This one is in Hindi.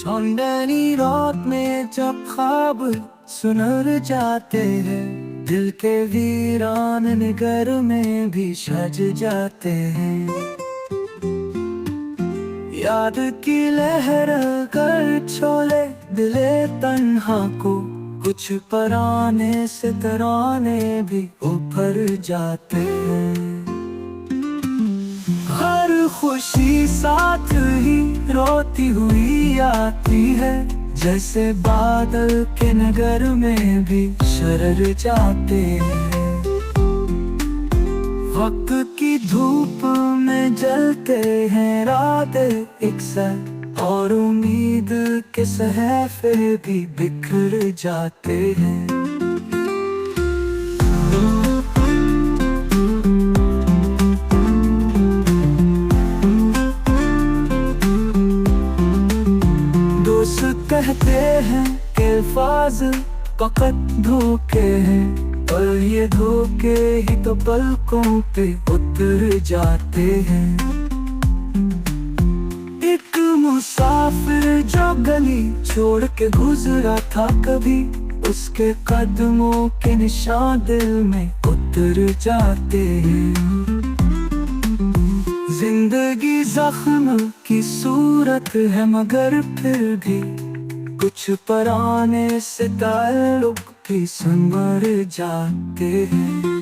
सौंदर्य रात में जब ख्वाब सुनर जाते हैं, दिल के वीरान नगर में भी सज जाते हैं। याद की लहर कर छोले दिले तन्हा को, कुछ पराने से तराने भी उभर जाते हैं। हर खुशी साथ ही रोती हुई आती है, जैसे बादल के नगर में भी शरर जाते हैं। वक्त की धूप में जलते हैं रातें एक साथ, और उम्मीद के सहेफे भी बिखर जाते हैं। कहते हैं कि अल्फाज फकत धोखे हैं, पर ये धोखे ही तो पलकों पे उतर जाते हैं। एक मुसाफिर जो गली छोड़ के गुजरा था कभी, उसके कदमों के निशान दिल में उतर जाते हैं। जिंदगी जख्म की सूरत है, मगर फिर भी कुछ पराने से ताल्लुक भी संवर जाते हैं।